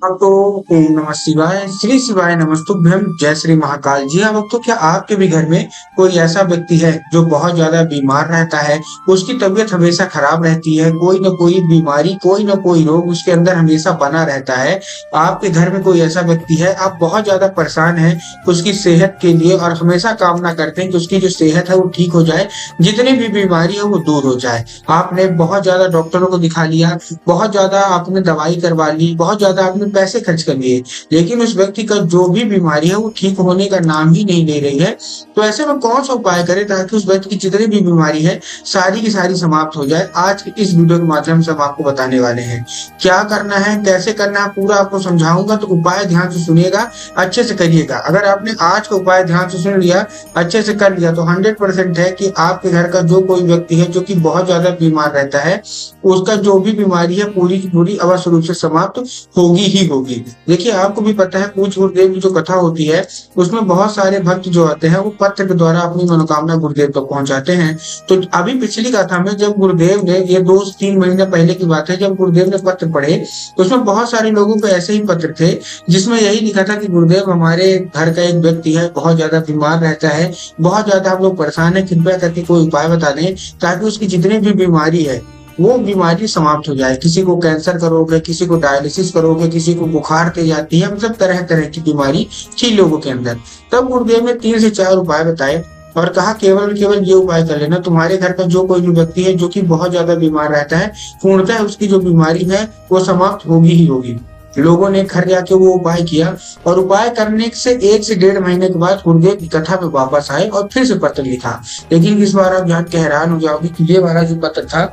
हाँ, तो ओम नमः शिवाय, श्री शिवाय नमस्तुभ्यम, जय श्री महाकाल। जी हाँ भक्तों, क्या आपके भी घर में कोई ऐसा व्यक्ति है जो बहुत ज्यादा बीमार रहता है? उसकी तबीयत हमेशा खराब रहती है, कोई ना कोई बीमारी, कोई ना कोई रोग उसके अंदर हमेशा बना रहता है। आपके घर में कोई ऐसा व्यक्ति है, आप बहुत ज्यादा परेशान हैं उसकी सेहत के लिए और हमेशा कामना करते हैं कि उसकी जो सेहत है वो ठीक हो जाए, जितनी भी बीमारी है वो दूर हो जाए। आपने बहुत ज्यादा डॉक्टरों को दिखा लिया, बहुत ज्यादा आपने दवाई करवा ली, बहुत ज्यादा आपने पैसे खर्च कर लिए, लेकिन उस व्यक्ति का जो भी बीमारी है वो ठीक होने का नाम ही नहीं ले रही है। तो ऐसे में कौन सा उपाय करें ताकि उस व्यक्ति की जितनी भी बीमारी है सारी की सारी समाप्त हो जाए? आज की इस वीडियो के माध्यम से हम आपको बताने वाले हैं क्या करना है, कैसे करना है, पूरा आपको समझाऊंगा। तो उपाय ध्यान से सुनिएगा, अच्छे से करिएगा। अगर आपने आज का उपाय ध्यान से सुन लिया, अच्छे से कर लिया, तो 100% है कि आपके घर का जो कोई व्यक्ति है जो कि बहुत ज्यादा बीमार रहता है, उसका जो भी बीमारी है पूरी की पूरी अवश्य रूप से समाप्त होगी ही होगी। देखिए, आपको भी पता है पूज्य गुरुदेव की जो कथा होती है उसमें बहुत सारे भक्त जो आते हैं वो पत्र के द्वारा अपनी मनोकामना गुरुदेव तक पहुंचाते हैं। तो अभी पिछली कथा में जब गुरुदेव ने, ये 2-3 महीने पहले की बात है, जब गुरुदेव ने पत्र पढ़े तो उसमें बहुत सारे लोगों को ऐसे ही पत्र थे जिसमें यही लिखा था कि गुरुदेव, हमारे घर का एक व्यक्ति है, बहुत ज्यादा बीमार रहता है, बहुत ज्यादा हम लोग परेशान है, कृपया करके कोई उपाय बता दें ताकि उसकी जितनी भी बीमारी है वो बीमारी समाप्त हो जाए। किसी को कैंसर करोगे, किसी को डायलिसिस करोगे, किसी को बुखार तेज आती है, मतलब तरह तरह की बीमारी थी लोगों के अंदर। तब गुरुदेव ने 3 से 4 उपाय बताए और कहा केवल केवल ये उपाय कर लेना, तुम्हारे घर का जो कोई भी व्यक्ति है जो कि बहुत ज्यादा बीमार रहता है, पूर्णतः उसकी जो बीमारी है वो समाप्त होगी ही होगी। लोगों ने घर जाके वो उपाय किया और उपाय करने से 1 से 1.5 महीने के बाद गुरुदेव की कथा पे वापस आए और फिर से पत्र लिखा। लेकिन इस बार आप जान के हैरान हो जाओगे कि ये वाला जो पत्र था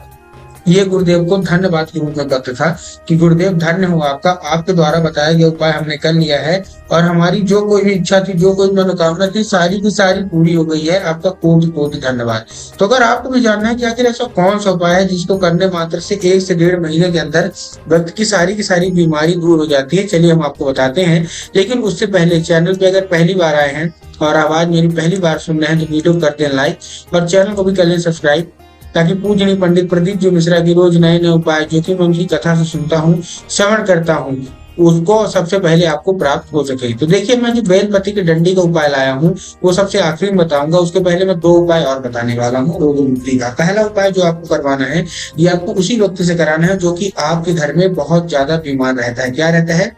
ये गुरुदेव को धन्यवाद के रूप में पत्र था कि गुरुदेव धन्य हो आपका, आपके द्वारा बताया गया उपाय हमने कर लिया है और हमारी जो कोई भी इच्छा थी, जो कोई मनोकामना थी, सारी की सारी पूरी हो गई है। आपका कोटि कोटि धन्यवाद। तो अगर आपको भी जानना है कि आखिर ऐसा कौन सा उपाय है जिसको करने मात्र से 1 से 1.5 महीने के अंदर व्यक्ति की सारी बीमारी दूर हो जाती है, चलिए हम आपको बताते हैं। लेकिन उससे पहले चैनल पे अगर पहली बार आए हैं और आवाज मेरी पहली बार सुन रहे हैं तो वीडियो करते हैं लाइक और चैनल को भी कर लें सब्सक्राइब, ताकि पूजनीय पंडित प्रदीप जी मिश्रा की रोज नए नए उपाय जो कि मैं उनकी कथा से सुनता हूँ, श्रवण करता हूँ, उसको सबसे पहले आपको प्राप्त हो सके। तो देखिए, मैं जो बेलपति की डंडी का उपाय लाया हूँ वो सबसे आखिरी में बताऊंगा। उसके पहले मैं 2 उपाय और बताने वाला हूँ रोग मुक्ति का। पहला उपाय जो आपको करवाना है ये आपको उसी व्यक्ति से कराना है जो कि आपके घर में बहुत ज्यादा बीमार रहता है। क्या रहता है?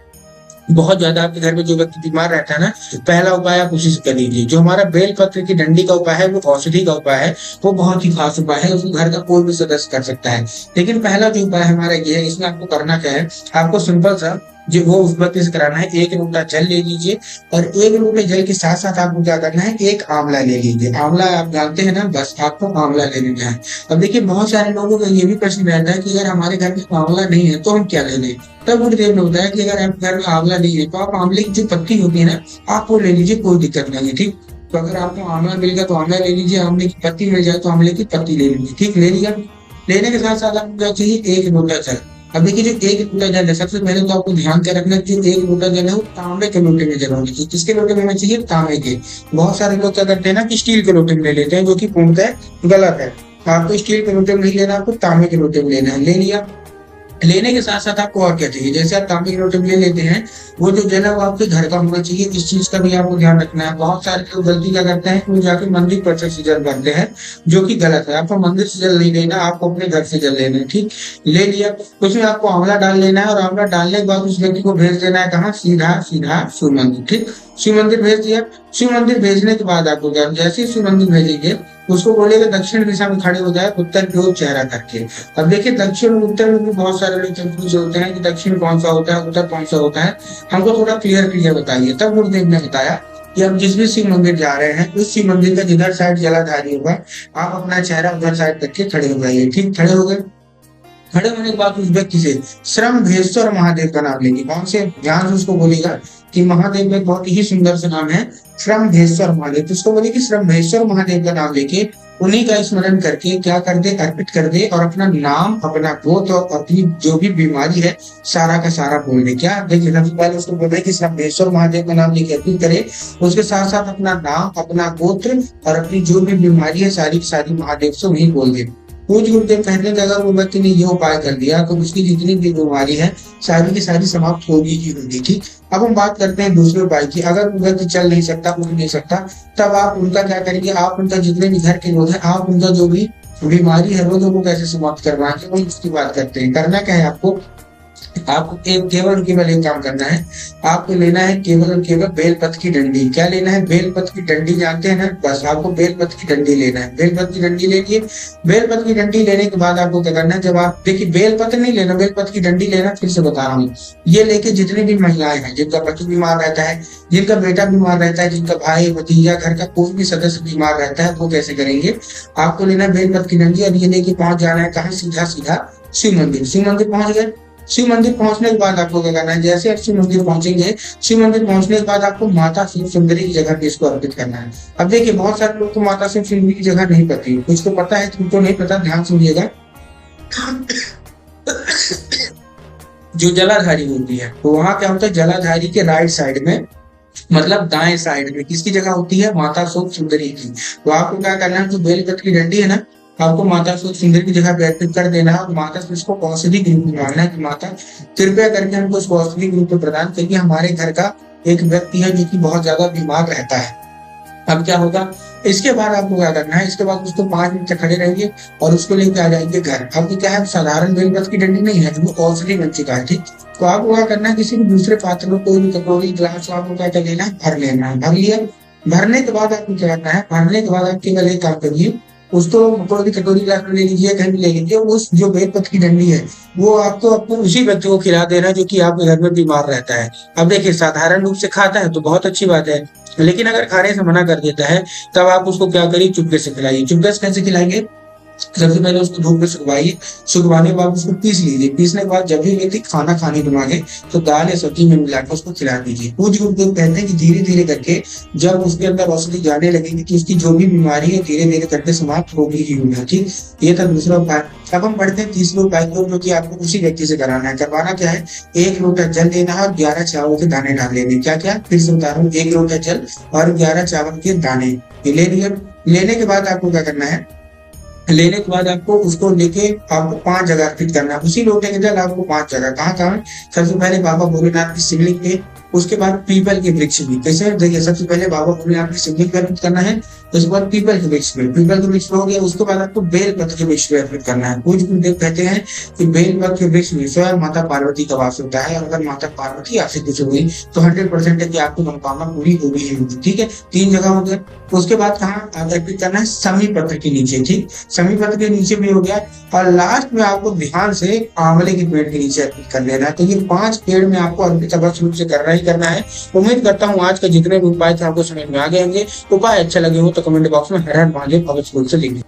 बहुत ज्यादा आपके घर में जो व्यक्ति बीमार रहता है ना, पहला उपाय आप उसी से कर लीजिए। जो हमारा बेलपत्र की डंडी का उपाय है वो औषधि का उपाय है, वो बहुत ही खास उपाय है, उसको घर का कोई भी सदस्य कर सकता है। लेकिन पहला जो उपाय हमारा ये है, इसमें आपको करना क्या है, आपको सिंपल सा जो वो उस व्यक्ति से कराना है, 1 लोटा जल ले लीजिए और 1 लोटे जल के साथ साथ आपको क्या करना है, 1 आंवला ले लीजिए। आंवला आप जानते हैं ना, बस आपको आंवला ले लेना है। अब देखिए, बहुत सारे लोगों का ये भी प्रश्न रहता है कि अगर हमारे घर में आंवला नहीं है तो हम क्या ले लें। तब गुरुदेव ने बताया कि अगर आपके घर में आंवला नहीं है तो आप आंवले की जो पत्ती होती है ना, आप वो ले लीजिए, कोई दिक्कत नहीं है। ठीक, तो अगर आपको आंवला मिल गया तो आंवला ले लीजिए, आंवले की पत्ती मिल जाए तो आंवले की पत्ती ले लीजिए। ठीक, ले लिया। लेने के साथ साथ आपको क्या चाहिए, 1 लोटा जल। अब देखिए, जो 1 लोटा जल है, सबसे पहले तो आपको ध्यान क्या रखना है, जो 1 लोटा जल है वो तांबे के लोटे में जल होनी चाहिए। किसके लोटे में होना चाहिए? तांबे के। बहुत सारे लोग क्या करते हैं ना कि स्टील के लोटे में ले लेते हैं, जो कि पूर्णतः गलत है। आपको स्टील के लोटे में नहीं लेना, आपको तांबे के लोटे में लेना है। ले लिया। लेने के साथ साथ आपको और क्या चाहिए, जैसे आप तांबे की लोटे में ले लेते हैं, वो जो जल है वो आपके घर का होना चाहिए। इस चीज का भी आपको ध्यान रखना है। बहुत सारे लोग गलती क्या करते हैं, वो जाके मंदिर परिसर से जल भरते हैं, जो कि गलत है। आपको मंदिर से जल नहीं लेना, आपको अपने घर से जल लेना है। ठीक, ले लिया। उसमें आपको आंवला डाल लेना है और आंवला डालने के बाद उस व्यक्ति को भेज देना है कहाँ, सीधा सीधा शिव मंदिर। ठीक, शिव मंदिर भेज दिया। शिव मंदिर भेजने के बाद आपको क्या, जैसे ही शिव मंदिर भेजेंगे उसको बोलेगा दक्षिण दिशा में खड़े हो जाए, उत्तर की ओर चेहरा करके। अब देखिए, दक्षिण और उत्तर में भी बहुत सारे लोग कंफ्यूज होते हैं कि दक्षिण कौन सा होता है, उत्तर कौन सा होता है। हमको थोड़ा क्लियर बताइए। तब गुरुदेव ने बताया कि हम जिस भी शिव मंदिर जा रहे हैं उस शिव मंदिर का जिधर साइड जलाधारी होगा, आप अपना चेहरा उधर साइड करके खड़े हो जाइए। ठीक, खड़े हो गए। खड़े होने के बाद उस व्यक्ति से श्रमभेश्वर महादेव का नाम लेंगे। कौन से? ध्यान से उसको बोलेगा कि महादेव में बहुत ही सुंदर से नाम है श्रमभेश्वर महादेव। तो उसको बोले कि श्रमभेश्वर महादेव का नाम लेके उन्हीं का स्मरण करके क्या कर दे, अर्पित कर दे और अपना नाम, अपना गोत्र और अपनी जो भी बीमारी है सारा का सारा बोल दे। क्या देखिए, सबसे पहले उसको बोले कि श्रमभेश्वर महादेव का नाम लेके अर्पित करे, उसके साथ साथ अपना नाम, अपना गोत्र और अपनी जो भी बीमारी है सारी की सारी महादेव से वही बोल दे। पूज्य गुरुदेव कहते हैं कि अगर वो व्यक्ति ने ये उपाय कर दिया तो उसकी जितनी भी बीमारी है सारी की सारी समाप्त होगी ही होगी। ठीक, अब हम बात करते हैं दूसरे उपाय की। अगर वो व्यक्ति चल नहीं सकता, उठ नहीं सकता, तब आप उनका क्या करेंगे, आप उनका जितने भी घर के लोग हैं, आप उनका जो भी बीमारी है वो लोगों को कैसे समाप्त करवाएंगे, वो इसकी बात करते हैं। करना क्या है आपको, आपको केवल केवल एक काम करना है, आपको लेना है केवल और केवल बेलपत्र की डंडी। क्या लेना है, बेलपत्र की डंडी, जानते हैं ना, बस आपको बेलपत्र की डंडी लेना है। बेलपत्र की डंडी लेंगे, बेलपत्र की डंडी लेने के बाद आपको क्या करना है, जब आप देखिए बेलपत्र नहीं लेना, बेलपत्र की डंडी लेना, फिर से बता रहा हूँ, ये लेके जितनी भी महिलाएं हैं जिनका पति बीमार रहता है, जिनका बेटा बीमार रहता है, जिनका भाई भतीजा घर का कोई भी सदस्य बीमार रहता है, वो कैसे करेंगे, आपको लेना है बेलपत्र की डंडी और ये लेके पहुंच जाना है कहाँ, सीधा सीधा शिव मंदिर। शिव मंदिर पहुंच गए, शिव मंदिर पहुंचने के बाद आपको क्या करना है, जैसे आप शिव मंदिर पहुंचेंगे, शिव मंदिर पहुंचने के बाद आपको माता शिव सुंदरी की जगह पे इसको अर्पित करना है। अब देखिए बहुत सारे लोग को माता शिव सुंदरी की जगह नहीं पता, कुछ तो पता है, तुमको नहीं पता, ध्यान सुनिएगा। जो जलाधारी होती है तो वहां क्या होता है, जलाधारी के राइट साइड में, मतलब दाएं साइड में किसकी जगह होती है, माता शिव सुंदरी की। तो आपको क्या करना है, जो बेलपत्र की डंडी है ना, आपको माता शिव सुंदर की जगह पे अर्पित कर देना है और माता से इसको औषधि के रूप में मांगना है कि माता कृपया करके हमको इसको औषधि के रूप में प्रदान करिए, हमारे घर का एक व्यक्ति है जो कि बहुत ज्यादा बीमार रहता है। अब क्या होगा, इसके बाद आपको क्या करना है, इसके बाद उसको 5 मिनट तक खड़े रहेंगे और उसको लेके आ जाएंगे घर। अब क्या है, साधारण बेलपत्र की डंडी नहीं है, वो औषधि बन चुका है। ठीक, तो आपको क्या करना है, किसी भी दूसरे पात्र में कोई भी कटोरी ग्लास आपको क्या कर लेना है, भर लेना है। भर लिया, भरने के बाद आपको क्या करना है, भरने के बाद आप केवल एक काम करिए, उसको कोई भी कटोरी ग्लास में ले लीजिए, कहीं भी ले लीजिए, उस जो बेलपत्र की डंडी है वो आपको अपने उसी व्यक्ति को खिला देना जो कि आपके घर में बीमार रहता है। अब देखिए साधारण रूप से खाता है तो बहुत अच्छी बात है, लेकिन अगर खाने से मना कर देता है तब आप उसको क्या करिए, चुपके से खिलाइए। चुपके से कैसे खिलाएंगे, सबसे पहले उसको धूप में सुखवाइए, सुखवाने के बाद उसको पीस लीजिए। पीसने के बाद जब भी व्यक्ति खाना खाने के मांगे तो दाल या सब्जी में मिलाकर उसको खिला दीजिए। पूज्य गुरुदेव कहते हैं कि धीरे धीरे करके जब उसके अंदर औषधि जाने लगेगी कि उसकी जो भी बीमारी है धीरे धीरे करके समाप्त होगी ही होगी। ठीक, ये था दूसरा उपाय। अब हम बढ़ते हैं तीसरे उपाय की ओर, जो कि आपको उसी व्यक्ति से कराना है। करवाना क्या है, 1 लोटा जल लेना है और 11 चावल के दाने डाल लेने। क्या क्या, फिर से बता रहा हूँ, 1 लोटा जल और 11 चावल के दाने ले लिया। लेने के बाद आपको क्या करना है, लेने के बाद आपको उसको लेके आपको 5 जगह अर्पित करना है। उसी लोटे के जल आपको 5 जगह, कहाँ कहाँ, सबसे पहले बाबा भोलेनाथ की शिवलिंग पे, उसके बाद पीपल के वृक्ष भी। कैसे, देखिए सबसे पहले बाबा भोलेनाथ की शिवलिंग पे अर्पित करना है, उसके बाद पीपल के वृक्ष पे, पीपल के वृक्ष पे हो गया, उसके बाद आपको बेलपत्र के वृक्ष पे अर्पित करना है। पूज्य गुरुदेव कहते हैं कि बेलपत्र के वृक्ष में स्वयं माता पार्वती का वास होता है, और अगर माता पार्वती आपसे कुछ हुई तो 100% है कि आपकी मनोकामना पूरी होगी ही होगी। ठीक है, 3 जगह हो गया। उसके बाद कहाँ अर्पित करना है, समी पत्र के नीचे। ठीक, समी पत्र के नीचे भी हो गया, और लास्ट में आपको ध्यान से आंवले के पेड़ के नीचे अर्पित कर लेना है। तो ये 5 पेड़ में आपको अर्पित अवश्य रूप से करना ही करना है। उम्मीद करता हूँ आज का जितने भी उपाय थे आपको समझ में आ गए होंगे। उपाय अच्छे लगे हो तो कमेंट बॉक्स में हर हर महादेव अवश्य रूप से लिखिए।